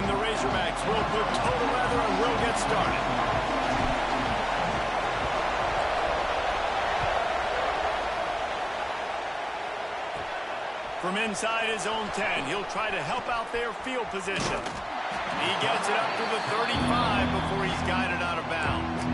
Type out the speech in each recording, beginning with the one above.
the Razorbacks will put total leather and will get started. From inside his own 10, he'll try to help out their field position. He gets it up to the 35 before he's guided out of bounds.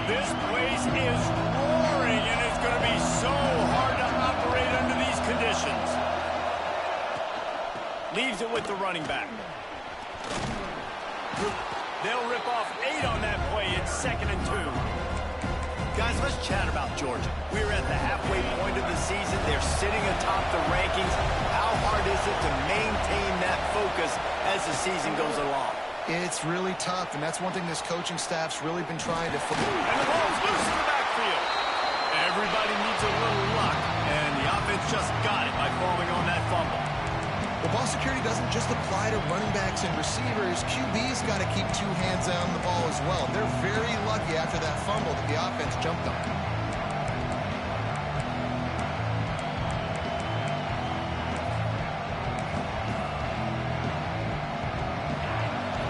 This place is roaring, and it's going to be so hard to operate under these conditions. Leaves it with the running back. They'll rip off 8 on that play. It's 2nd and 2. Guys, let's chat about Georgia. We're at the halfway point of the season. They're sitting atop the rankings. How hard is it to maintain that focus as the season goes along? It's really tough, and that's one thing this coaching staff's really been trying to... And the ball's loose in the backfield. Everybody needs a little luck, and the offense just got it by falling on that fumble. Well, ball security doesn't just apply to running backs and receivers. QB's got to keep 2 hands on the ball as well. They're very lucky after that fumble that the offense jumped on.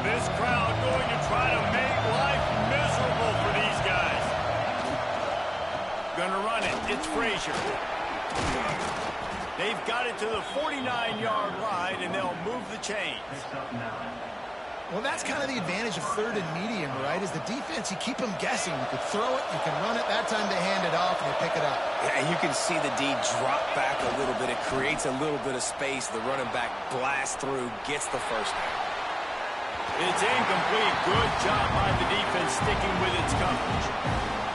This crowd going to try to make life miserable for these guys. Gonna run it. It's Frazier. They've got it to the 49-yard line, and they'll move the chains. Well, that's kind of the advantage of 3rd and medium, right? Is the defense, you keep them guessing. You can throw it, you can run it. That time they hand it off, and they pick it up. Yeah, and you can see the D drop back a little bit. It creates a little bit of space. The running back blasts through, gets the first down. It's incomplete. Good job by the defense sticking with its coverage.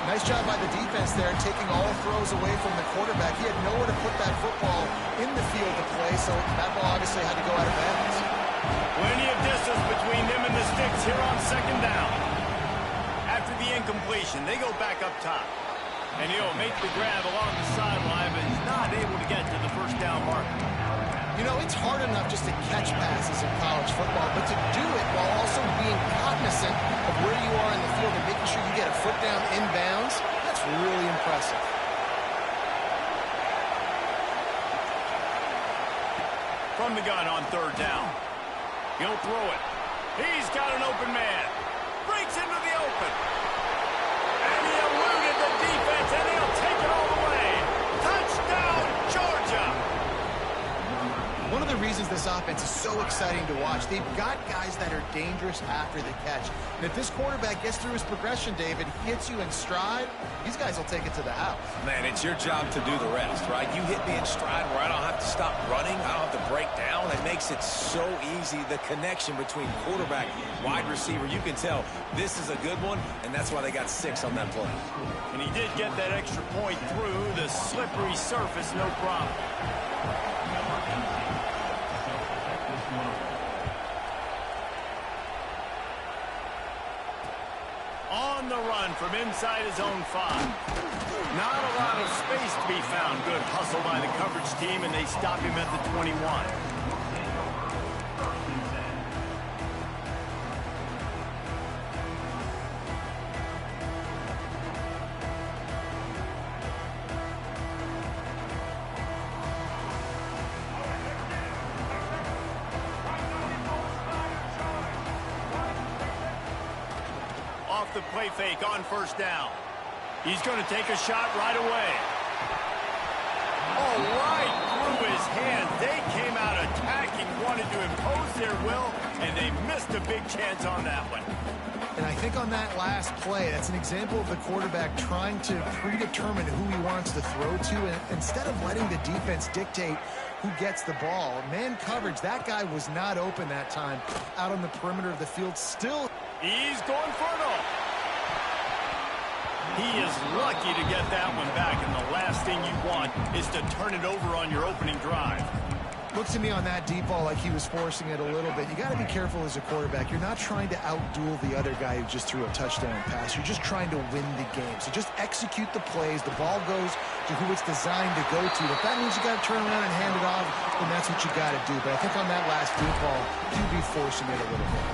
Nice job by the defense there, taking all throws away from the quarterback. He had nowhere to put that football in the field to play, so that ball obviously had to go out of bounds. Plenty of distance between them and the sticks here on 2nd down. After the incompletion, they go back up top. And he'll make the grab along the sideline, but he's not able to get to the first down marker. You know, it's hard enough just to catch passes in college football, but to do it while also being cognizant of where you are in the field and making sure you get a foot down inbounds, that's really impressive. From the gun on 3rd down. He'll throw it. He's got an open man. Breaks into the open. And he eluded the defense, and he'll take it all the way. Touchdown, Georgia! One of the reasons this offense is so exciting to watch, they've got guys that are dangerous after the catch. And if this quarterback gets through his progression, David, he hits you in stride, these guys will take it to the house. Man, it's your job to do the rest, right? You hit me in stride where I don't have to stop running. I don't have to break down. It makes it so easy. The connection between quarterback, wide receiver, you can tell this is a good one, and that's why they got 6 on that play. And he did get that extra point through the slippery surface, no problem. On the run from inside his own 5. Not a lot of space to be found. Good hustle by the coverage team, and they stop him at the 21. Off the play fake on 1st down. He's going to take a shot right away. Oh, right through his hands. They came out attacking, wanted to impose their will, and they missed a big chance on that one. And I think on that last play, that's an example of the quarterback trying to predetermine who he wants to throw to, and instead of letting the defense dictate who gets the ball. Man coverage, that guy was not open that time out on the perimeter of the field. Still, he's going for it all. He is lucky to get that one back, and the last thing you want is to turn it over on your opening drive. Looks to me on that deep ball like he was forcing it a little bit. You got to be careful as a quarterback. You're not trying to outduel the other guy who just threw a touchdown pass. You're just trying to win the game. So just execute the plays. The ball goes to who it's designed to go to. If that means you got to turn around and hand it off, then that's what you got to do. But I think on that last deep ball, QB forcing it a little bit.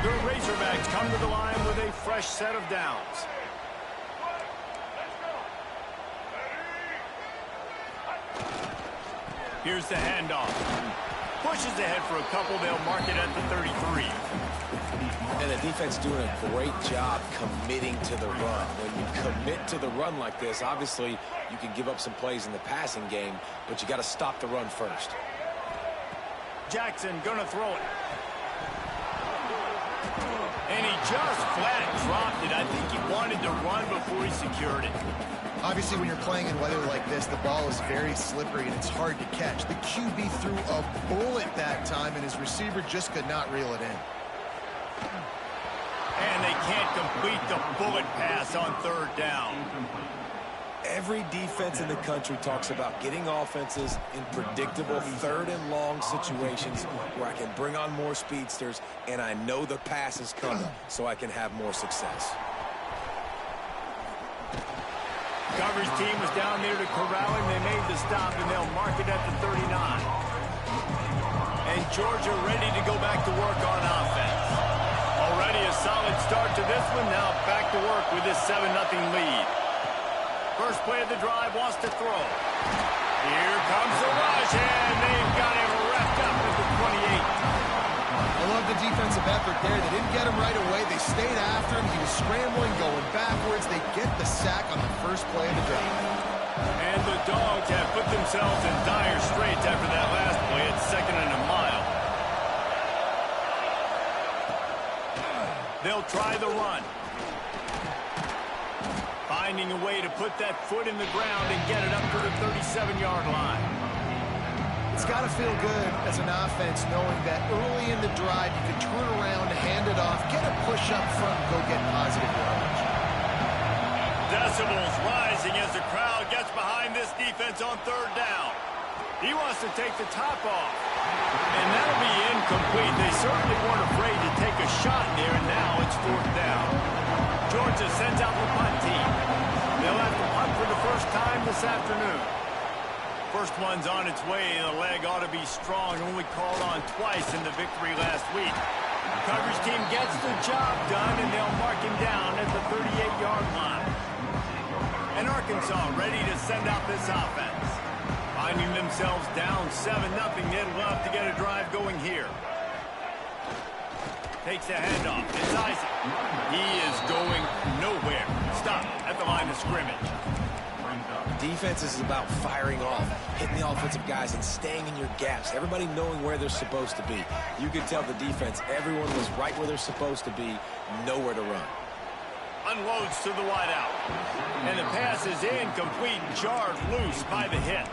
The Razorbacks come to the line with a fresh set of downs. Here's the handoff. Pushes ahead for a couple. They'll mark it at the 33. And the defense doing a great job committing to the run. When you commit to the run like this, obviously you can give up some plays in the passing game, but you got to stop the run first. Jackson gonna throw it. And he just flat dropped it. I think he wanted to run before he secured it. Obviously, when you're playing in weather like this, the ball is very slippery and it's hard to catch. The QB threw a bullet that time, and his receiver just could not reel it in. And they can't complete the bullet pass on third down. Every defense in the country talks about getting offenses in predictable third and long situations where I can bring on more speedsters and I know the pass is coming so I can have more success. Coverage team was down there to corral him. They made the stop, and they'll mark it at the 39. And Georgia ready to go back to work on offense. Already a solid start to this one. Now back to work with this 7-0 lead. First play of the drive, wants to throw. Here comes the rush, and they've got him wrapped up at the 28. I love the defensive effort there. They didn't get him right away. They stayed after him. He was scrambling, going backwards. They get the sack on the first play of the drive. And the Dogs have put themselves in dire straits after that last play. It's 2nd and a mile. They'll try the run. Finding a way to put that foot in the ground and get it up to the 37-yard line. It's got to feel good as an offense knowing that early in the drive you can turn around, hand it off, get a push up front, and go get positive yardage. Decibels rising as the crowd gets behind this defense on third down. He wants to take the top off. And that'll be incomplete. They certainly weren't afraid to take a shot there, and now it's 4th down. Georgia sends out the punt team. They'll have to punt for the first time this afternoon. First one's on its way. The leg ought to be strong. Only called on twice in the victory last week. Coverage team gets the job done, and they'll mark him down at the 38-yard line. And Arkansas ready to send out this offense. Finding themselves down 7-0. They'd love to get a drive going here. Takes a handoff. It's Isaac. He is going nowhere. Stop at the line of scrimmage. Defense is about firing off, hitting the offensive guys and staying in your gaps. Everybody knowing where they're supposed to be. You could tell the defense, everyone was right where they're supposed to be, nowhere to run. Unloads to the wideout. And the pass is incomplete, jarred loose by the hit.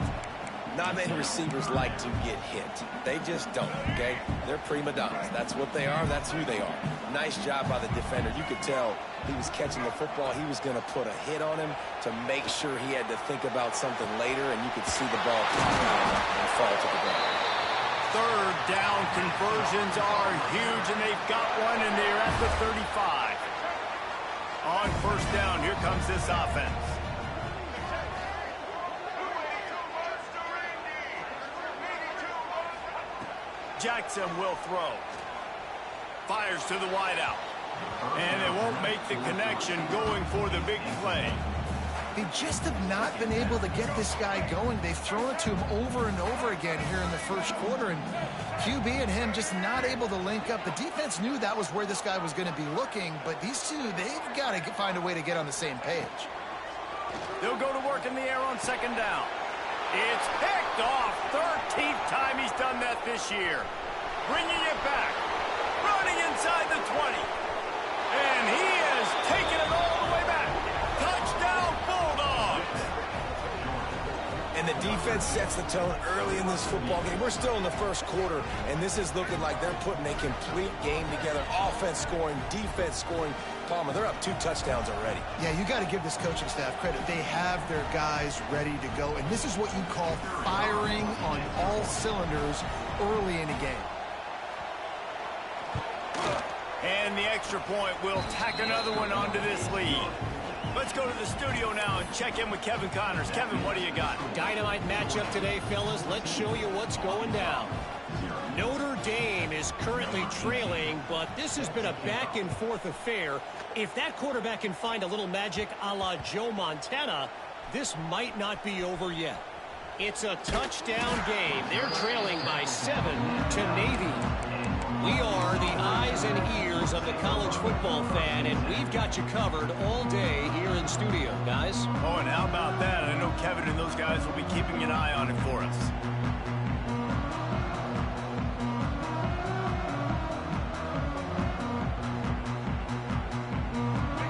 Not many receivers like to get hit. They just don't, okay? They're prima donnas. That's what they are. That's who they are. Nice job by the defender. You could tell he was catching the football. He was going to put a hit on him to make sure he had to think about something later, and you could see the ball pop out and fall to the ground. Third down conversions are huge, and they've got one, and they're at the 35. On first down, here comes this offense. Jackson will throw. Fires to the wideout. And they won't make the connection going for the big play. They just have not been able to get this guy going. They've thrown it to him over and over again here in the first quarter, and QB and him just not able to link up. The defense knew that was where this guy was going to be looking, but these two, they've got to find a way to get on the same page. They'll go to work in the air on second down. It's picked off. 13th time he's done that this year. Bringing it back. Running inside the 20. And he has taken it all the way back. Touchdown, Bulldogs. And And the defense sets the tone early in this football game. We're still in the first quarter, and this is looking like they're putting a complete game together. Offense scoring, defense scoring. Palmer, they're up 2 touchdowns already. Yeah, you got to give this coaching staff credit. They have their guys ready to go, and this is what you call firing on all cylinders early in a game. And the extra point will tack another one onto this lead. Let's go to the studio now and check in with Kevin Connors. Kevin, what do you got? Dynamite matchup today, fellas. Let's show you what's going down. Notre Dame is currently trailing, but this has been a back-and-forth affair. If that quarterback can find a little magic a la Joe Montana, this might not be over yet. It's a touchdown game. They're trailing by 7 to Navy. We are the eyes and ears of the college football fan, and we've got you covered all day here in studio, guys. Oh, and how about that? I know Kevin and those guys will be keeping an eye on it for us.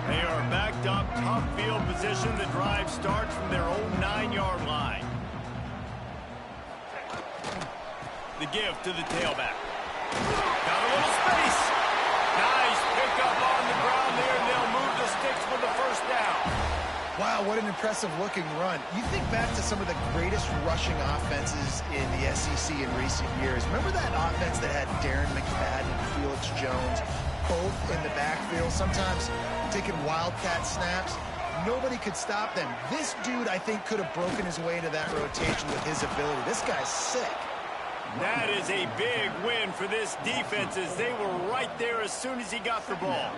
They are backed up, tough field position. The drive starts from their own 9-yard line. The give to the tailback. Got a little space. Nice pickup on the ground there, and they'll move the sticks for the first down. Wow, what an impressive-looking run. You think back to some of the greatest rushing offenses in the SEC in recent years. Remember that offense that had Darren McFadden and Felix Jones both in the backfield, sometimes taking wildcat snaps? Nobody could stop them. This dude, I think, could have broken his way into that rotation with his ability. This guy's sick. That is a big win for this defense as they were right there as soon as he got the ball.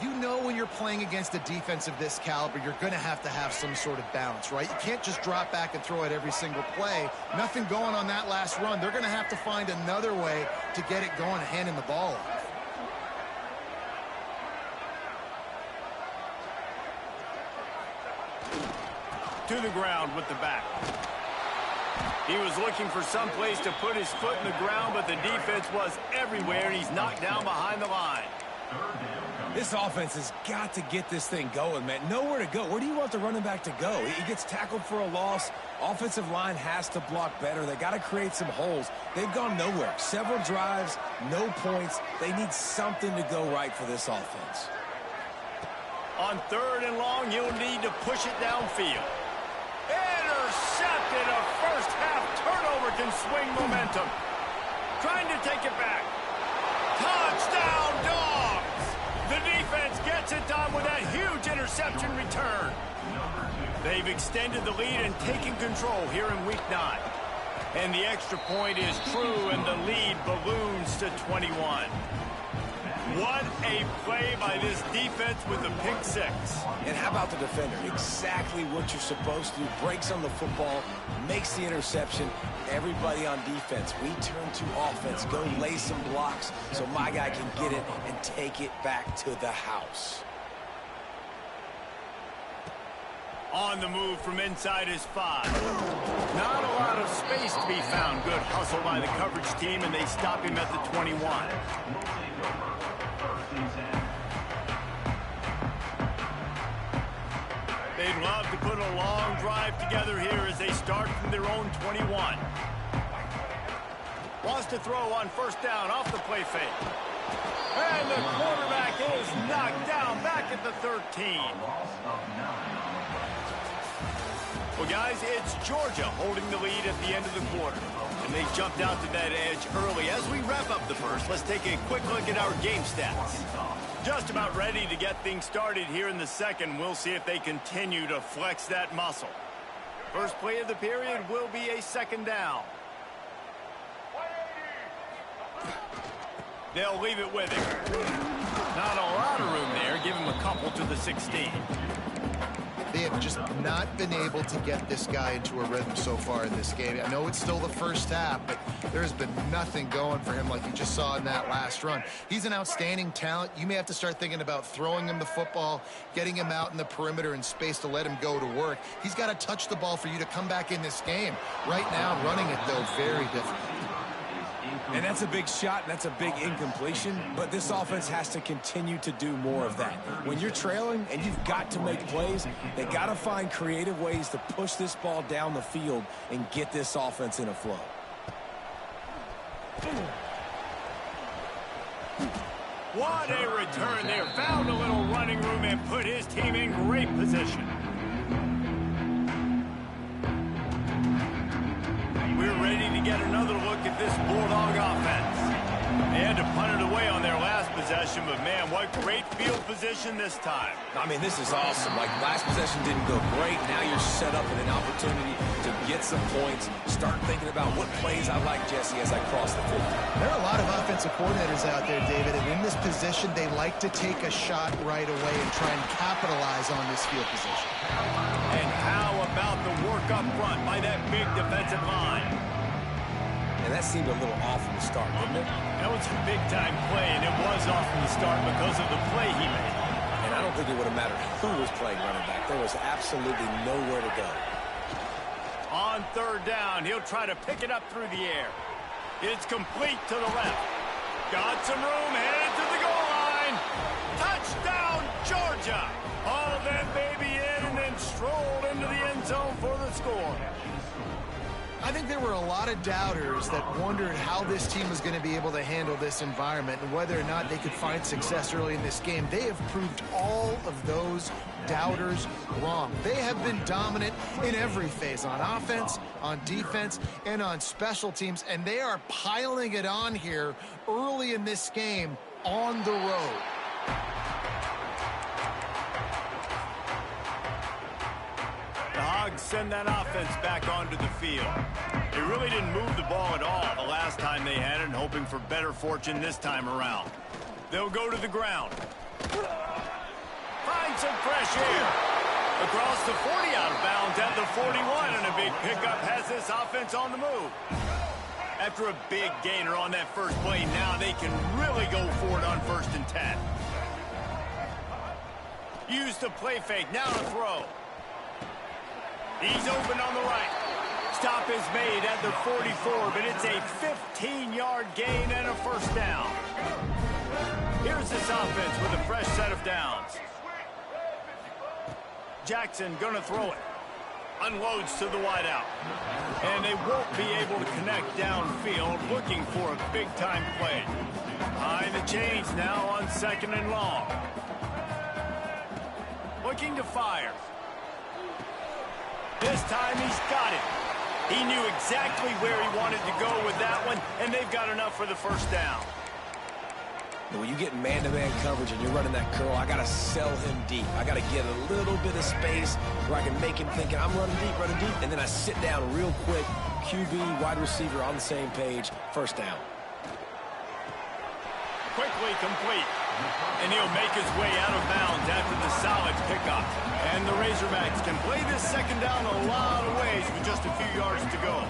You know when you're playing against a defense of this caliber, you're going to have some sort of balance, right? You can't just drop back and throw it every single play. Nothing going on that last run. They're going to have to find another way to get it going and handing the ball off. To the ground with the back. He was looking for some place to put his foot in the ground, but the defense was everywhere, and he's knocked down behind the line. This offense has got to get this thing going, man. Nowhere to go. Where do you want the running back to go? He gets tackled for a loss. Offensive line has to block better. They got to create some holes. They've gone nowhere. Several drives, no points. They need something to go right for this offense. On 3rd and long, you'll need to push it downfield. Intercepted. A first-half turnover can swing momentum. Trying to take it back. Touchdown, Dogs! The defense gets it done with that huge interception return. They've extended the lead and taken control here in Week 9. And the extra point is true, and the lead balloons to 21. What a play by this defense with the pick 6. And how about the defender? Exactly what you're supposed to do. Breaks on the football, makes the interception. Everybody on defense, we turn to offense. Go lay some blocks so my guy can get it and take it back to the house. On the move from inside his 5. Not a lot of space to be found. Good hustle by the coverage team, and they stop him at the 21. They'd love to put a long drive together here as they start from their own 21. Wants to throw on 1st down off the play fake. And the quarterback is knocked down back at the 13. Well, guys, it's Georgia holding the lead at the end of the quarter. And they jumped out to that edge early. As we wrap up the first, let's take a quick look at our game stats. Just about ready to get things started here in the second. We'll see if they continue to flex that muscle. First play of the period will be a 2nd down. They'll leave it with him. Not a lot of room there. Give him a couple to the 16. They have just not been able to get this guy into a rhythm so far in this game. I know it's still the first half, but there's been nothing going for him like you just saw in that last run. He's an outstanding talent. You may have to start thinking about throwing him the football, getting him out in the perimeter and space to let him go to work. He's got to touch the ball for you to come back in this game. Right now, running it, though, very difficult. And that's a big shot, and that's a big incompletion, but this offense has to continue to do more of that. When you're trailing and you've got to make plays, they got to find creative ways to push this ball down the field and get this offense in a flow. What a return there. Found a little running room and put his team in great position. We're ready to get another look at this Bulldog offense. They had to punt it away on their last possession, but man, what great field position this time. I mean, this is awesome. Like, last possession didn't go great. Now you're set up with an opportunity to get some points. Start thinking about what plays I like, Jesse, as I cross the field. There are a lot of offensive coordinators out there, David, and in this position, they like to take a shot right away and try and capitalize on this field position. And how about the work up front by that big defensive line? And that seemed a little off from the start, didn't it? That was a big-time play, and it was off from the start because of the play he made. And I don't think it would have mattered who was playing running back. There was absolutely nowhere to go. On third down, he'll try to pick it up through the air. It's complete to the left. Got some room, headed to the goal line. Touchdown, Georgia. All of that baby in and then strolled into the end zone for the score. I think there were a lot of doubters that wondered how this team was going to be able to handle this environment and whether or not they could find success early in this game. They have proved all of those doubters wrong. They have been dominant in every phase, on offense, on defense, and on special teams, and they are piling it on here early in this game on the road. The Hogs send that offense back onto the field. They really didn't move the ball at all the last time they had it, and hoping for better fortune this time around. They'll go to the ground. Find some fresh air. Across the 40, out of bounds at the 41, and a big pickup has this offense on the move. After a big gainer on that first play, now they can really go for it on 1st and 10. Use the play fake, now to throw. He's open on the right. Stop is made at the 44, but it's a 15-yard gain and a first down. Here's this offense with a fresh set of downs. Jackson gonna throw it. Unloads to the wideout. And they won't be able to connect downfield, looking for a big-time play. Behind the chains now on 2nd and long. Looking to fire. This time he's got it. He knew exactly where he wanted to go with that one, and they've got enough for the first down. When you get man-to-man coverage and you're running that curl, I got to sell him deep. I got to get a little bit of space where I can make him think I'm running deep, and then I sit down real quick. QB, wide receiver on the same page. First down. Quickly complete. And he'll make his way out of bounds after the solid pickup. And the Razorbacks can play this second down a lot of ways with just a few yards to go.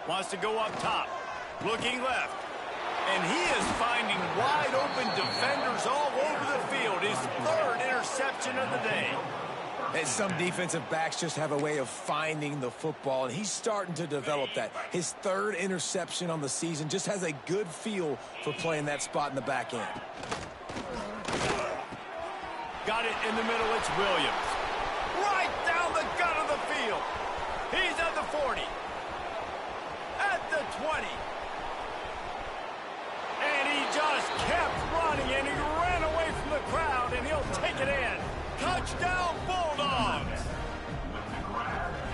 Wants to go up top. Looking left. And he is finding wide open defenders all over the field. His 3rd interception of the day. And some defensive backs just have a way of finding the football, and he's starting to develop that. His 3rd interception on the season, just has a good feel for playing that spot in the back end. Got it in the middle, it's Williams. Right down the gut of the field. He's at the 40. At the 20. And he just kept running, and he ran away from the crowd, and he'll take it in. Touchdown, Bulldogs!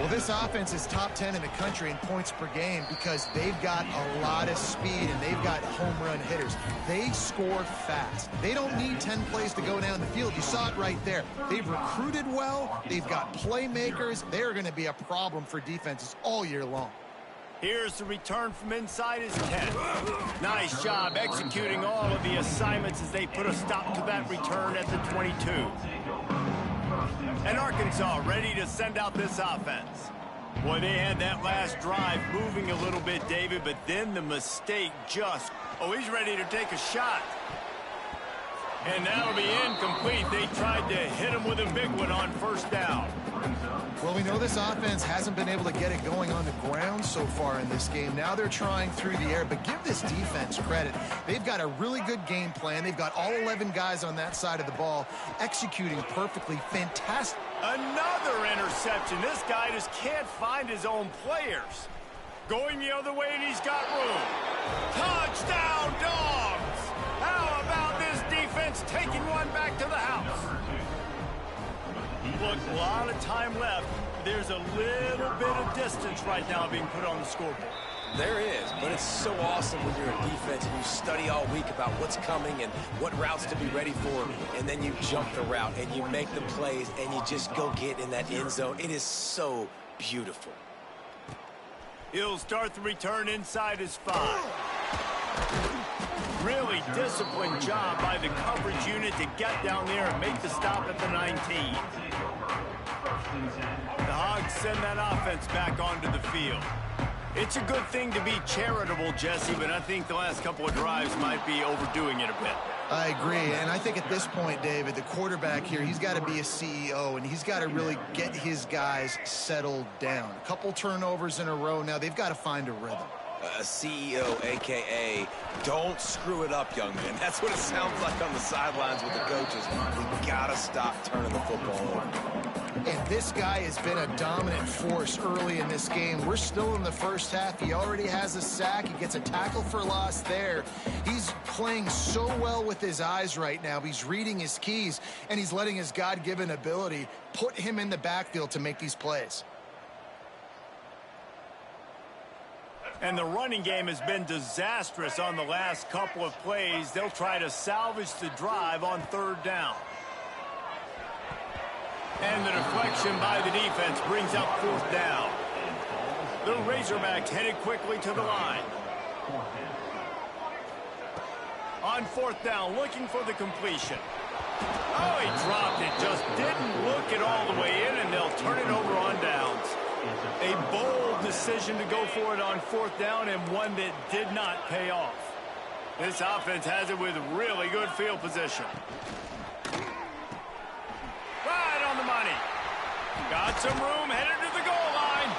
Well, this offense is top 10 in the country in points per game because they've got a lot of speed and they've got home run hitters. They score fast. They don't need 10 plays to go down the field. You saw it right there. They've recruited well. They've got playmakers. They're going to be a problem for defenses all year long. Here's the return from inside his 10. Nice job executing all of the assignments as they put a stop to that return at the 22. And Arkansas ready to send out this offense. Boy, they had that last drive moving a little bit, David, but then the mistake just... Oh, he's ready to take a shot. And that'll be incomplete. They tried to hit him with a big one on 1st down. Well, we know this offense hasn't been able to get it going on the ground so far in this game. Now they're trying through the air, but give this defense credit. They've got a really good game plan. They've got all 11 guys on that side of the ball executing perfectly. Fantastic. Another interception. This guy just can't find his own players. Going the other way, and he's got room. Touchdown, Dogs! How about this defense taking one back to the house? Look, a lot of time left. There's a little bit of distance right now being put on the scoreboard. There is, but it's so awesome when you're in defense and you study all week about what's coming and what routes to be ready for, and then you jump the route and you make the plays and you just go get in that end zone. It is so beautiful. He'll start the return inside his 5. Really disciplined job by the coverage unit to get down there and make the stop at the 19. The Hogs send that offense back onto the field. It's a good thing to be charitable, Jesse, but I think the last couple of drives might be overdoing it a bit. I agree, and I think at this point, David, the quarterback here, he's got to be a CEO, and he's got to really get his guys settled down. A couple turnovers in a row now. They've got to find a rhythm. A CEO, a.k.a. don't screw it up, young man. That's what it sounds like on the sidelines with the coaches. We got to stop turning the football over. And this guy has been a dominant force early in this game. We're still in the first half. He already has a sack. He gets a tackle for loss there. He's playing so well with his eyes right now. He's reading his keys, and he's letting his God-given ability put him in the backfield to make these plays. And the running game has been disastrous on the last couple of plays. They'll try to salvage the drive on 3rd down. And the deflection by the defense brings up 4th down. The Razorbacks headed quickly to the line. On 4th down, looking for the completion. Oh, he dropped it. Just didn't look it all the way in, and they'll turn it over on downs. A bold decision to go for it on 4th down, and one that did not pay off. This offense has it with really good field position. Right on the money. Got some room, headed to the goal line.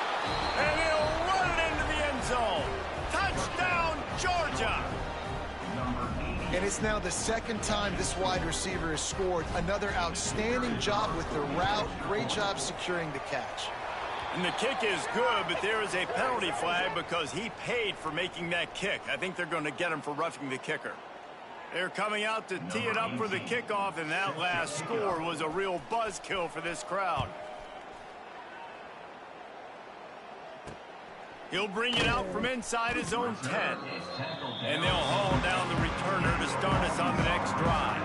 And he'll run it into the end zone. Touchdown, Georgia. And it's now the 2nd time this wide receiver has scored. Another outstanding job with the route. Great job securing the catch. And the kick is good, but there is a penalty flag because he paid for making that kick. I think they're going to get him for roughing the kicker. They're coming out to tee it up for the kickoff, and that last score was a real buzzkill for this crowd. He'll bring it out from inside his own 10. And they'll haul down the returner to start us on the next drive.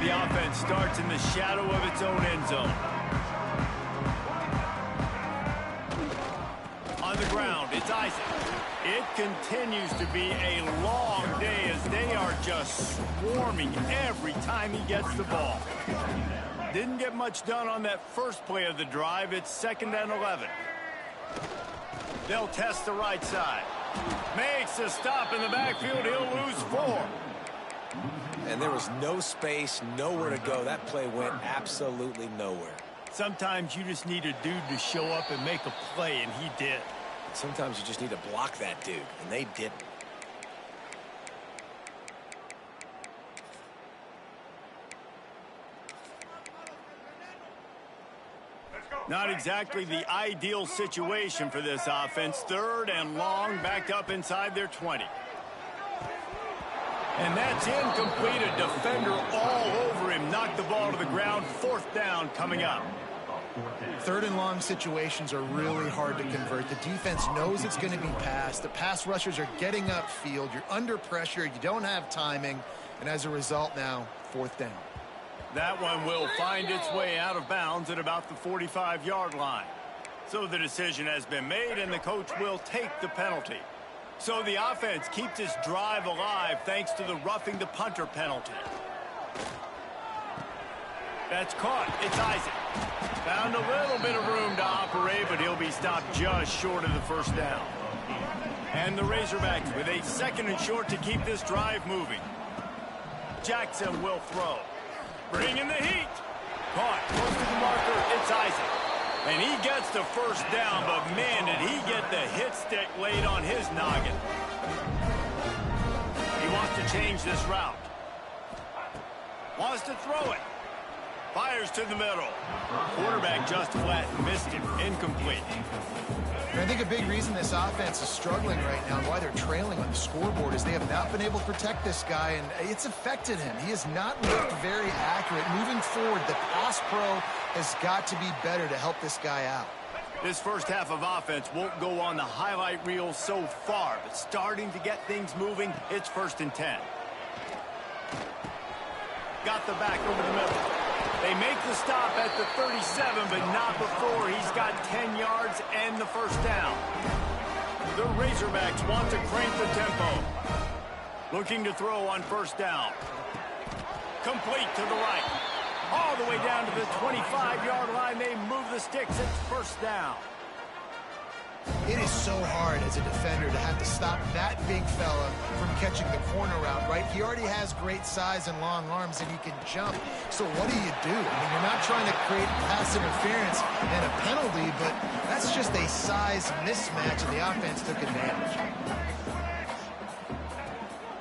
The offense starts in the shadow of its own end zone. On the ground, it's Isaac. It continues to be a long day as they are just swarming every time he gets the ball. Didn't get much done on that first play of the drive. It's 2nd and 11. They'll test the right side. Makes a stop in the backfield. He'll lose 4. And there was no space, nowhere to go. That play went absolutely nowhere. Sometimes you just need a dude to show up and make a play, and he did. Sometimes you just need to block that dude, and they didn't. Not exactly the ideal situation for this offense. 3rd and long, backed up inside their 20. And that's incomplete. A defender all over him. Knocked the ball to the ground. 4th down coming up. 3rd and long situations are really hard to convert. The defense knows it's going to be passed. The pass rushers are getting upfield. You're under pressure. You don't have timing. And as a result now, 4th down. That one will find its way out of bounds at about the 45-yard line. So the decision has been made, and the coach will take the penalty. So the offense keeps its drive alive thanks to the roughing the punter penalty. That's caught. It's Isaac. Found a little bit of room to operate, but he'll be stopped just short of the 1st down. And the Razorbacks with a 2nd and short to keep this drive moving. Jackson will throw. Bringing the heat. Caught close to the marker. It's Isaac. And he gets the first down, but man, did he get the hit stick laid on his noggin. He wants to change this route. Wants to throw it. Fires to the middle. Quarterback just flat missed him. Incomplete. And I think a big reason this offense is struggling right now and why they're trailing on the scoreboard is they have not been able to protect this guy, and it's affected him. He has not looked very accurate. Moving forward, the pass pro has got to be better to help this guy out. This first half of offense won't go on the highlight reel so far, but starting to get things moving. It's 1st and 10. Got the back over the middle. They make the stop at the 37, but not before he's got 10 yards and the first down. The Razorbacks want to crank the tempo. Looking to throw on 1st down. Complete to the right. All the way down to the 25-yard line. They move the sticks. It's 1st down. It is so hard as a defender to have to stop that big fella from catching the corner route, right? He already has great size and long arms, and he can jump. So what do? I mean, you're not trying to create pass interference and a penalty, but that's just a size mismatch, and the offense took advantage.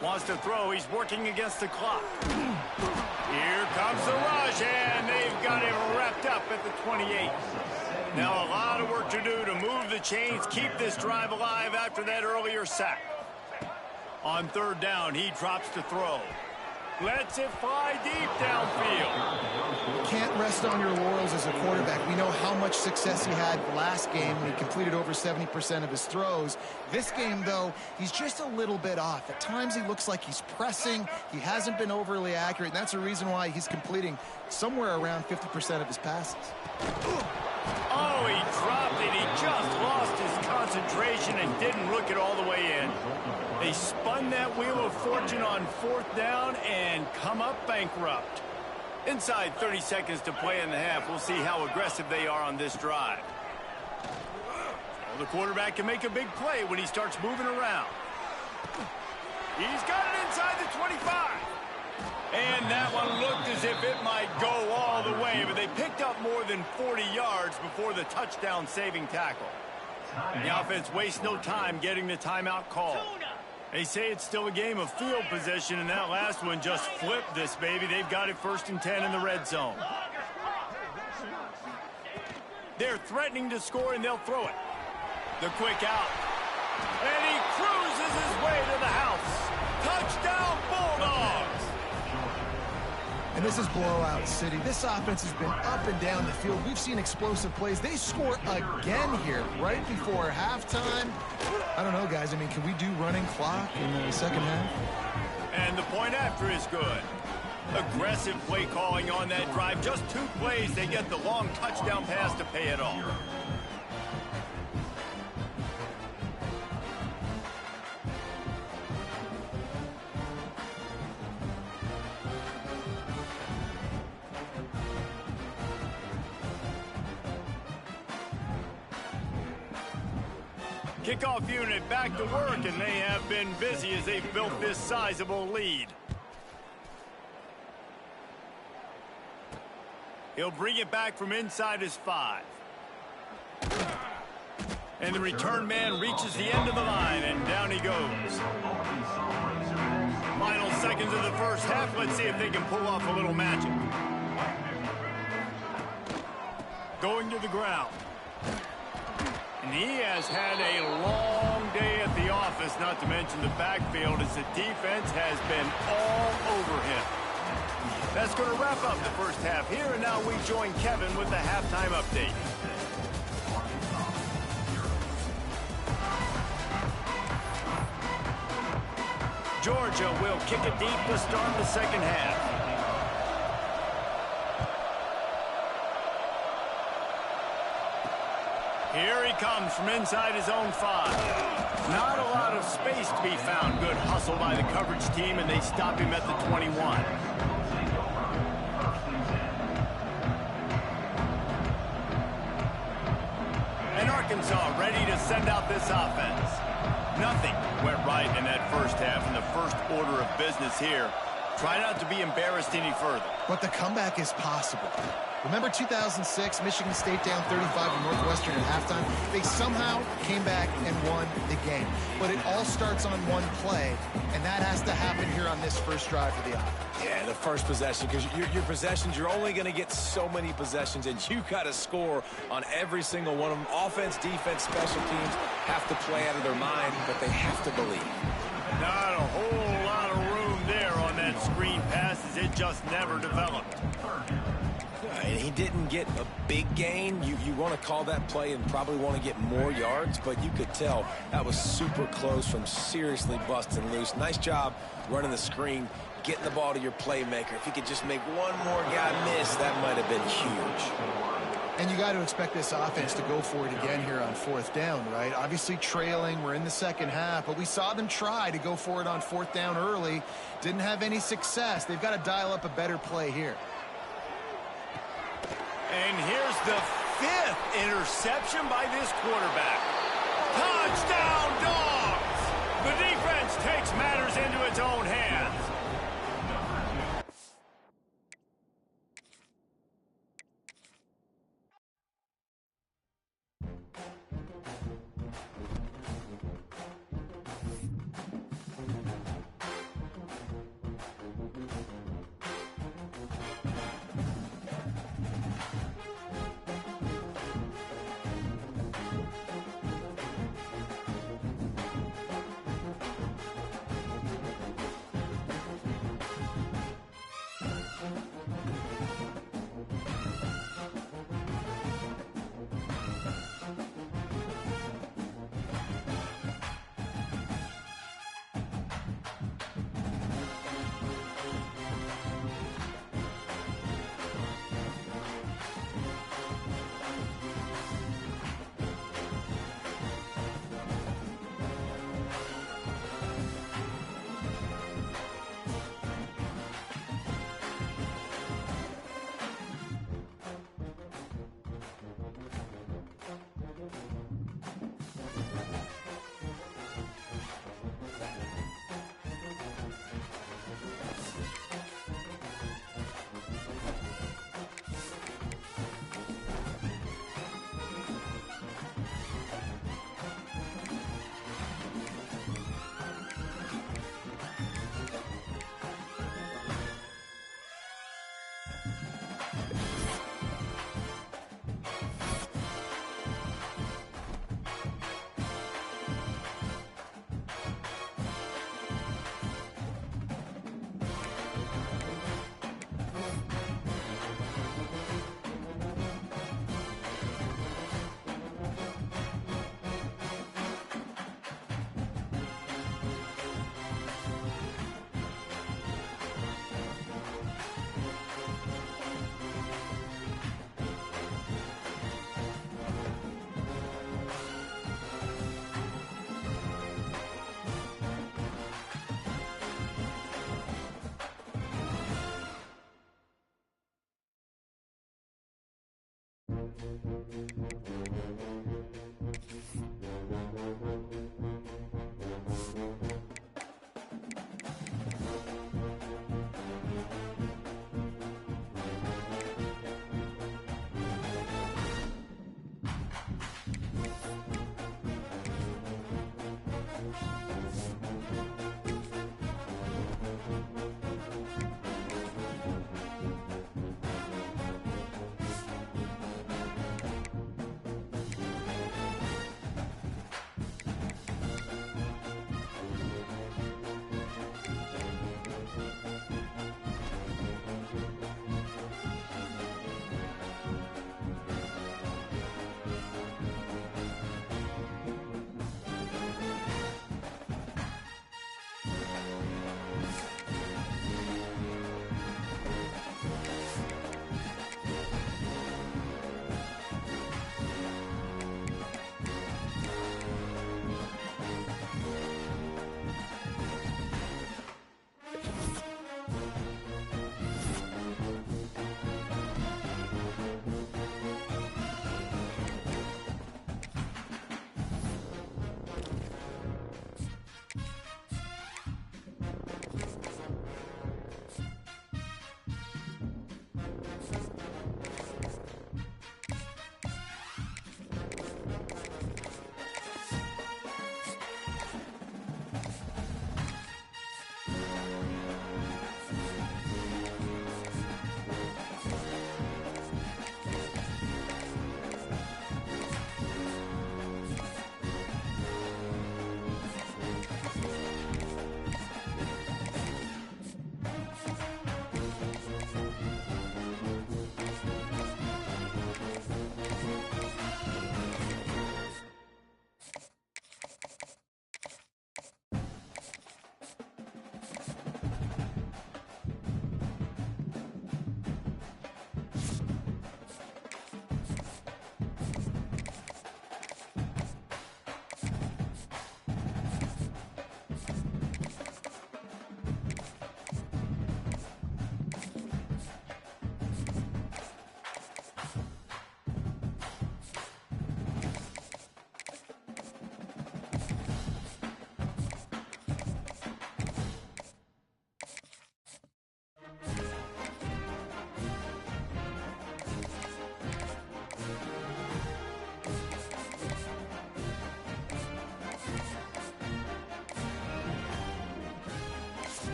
Wants to throw. He's working against the clock. Here comes the rush, and they've got him wrapped up at the 28. Now a lot of work to do to move the chains, keep this drive alive after that earlier sack. On 3rd down, he drops to throw. Lets it fly deep downfield. You can't rest on your laurels as a quarterback. We know how much success he had last game when he completed over 70% of his throws. This game, though, he's just a little bit off. At times, he looks like he's pressing. He hasn't been overly accurate, and that's a reason why he's completing somewhere around 50% of his passes. Oh, he dropped it. He just lost his concentration and didn't look it all the way in. They spun that wheel of fortune on 4th down and come up bankrupt. Inside 30 seconds to play in the half. We'll see how aggressive they are on this drive. Well, the quarterback can make a big play when he starts moving around. He's got it inside the 25. And that one looked as if it might go all the way, but they picked up more than 40 yards before the touchdown-saving tackle. The offense wastes no time getting the timeout call. They say it's still a game of field position, and that last one just flipped this baby. They've got it 1st and 10 in the red zone. They're threatening to score, and they'll throw it. The quick out. And he cruises his way to the house. Touchdown, Bulldogs! And this is blowout city. This offense has been up and down the field. We've seen explosive plays. They score again here right before halftime. I don't know, guys. I mean, can we do running clock in the second half? And the point after is good. Aggressive play calling on that drive. Just 2 plays, they get the long touchdown pass to pay it off. Kickoff unit back to work, and they have been busy as they've built this sizable lead. He'll bring it back from inside his 5. And the return man reaches the end of the line, and down he goes. Final seconds of the first half. Let's see if they can pull off a little magic. Going to the ground. And he has had a long day at the office, not to mention the backfield, as the defense has been all over him. That's going to wrap up the first half here, and now we join Kevin with the halftime update. Georgia will kick it deep to start the second half. Here he comes from inside his own 5. Not a lot of space to be found. Good hustle by the coverage team, and they stop him at the 21. And Arkansas ready to send out this offense. Nothing went right in that first half, and the first order of business here. Try not to be embarrassed any further. But the comeback is possible. Remember 2006, Michigan State down 35 to Northwestern at halftime? They somehow came back and won the game. But it all starts on one play, and that has to happen here on this first drive for the offense. Yeah, the first possession, because your possessions, you're only going to get so many possessions, and you got to score on every single one of them. Offense, defense, special teams have to play out of their mind, but they have to believe. Not a whole lot of room there on that screen pass, as it just never developed. And he didn't get a big gain. You want to call that play and probably want to get more yards, but you could tell that was super close from seriously busting loose. Nice job running the screen, getting the ball to your playmaker. If he could just make one more guy miss, that might have been huge. And you got to expect this offense to go for it again here on fourth down, right? Obviously trailing, we're in the second half, but we saw them try to go for it on fourth down early. Didn't have any success. They've got to dial up a better play here. And here's the 5th interception by this quarterback. Touchdown, Dogs! The defense takes matters into its own hands.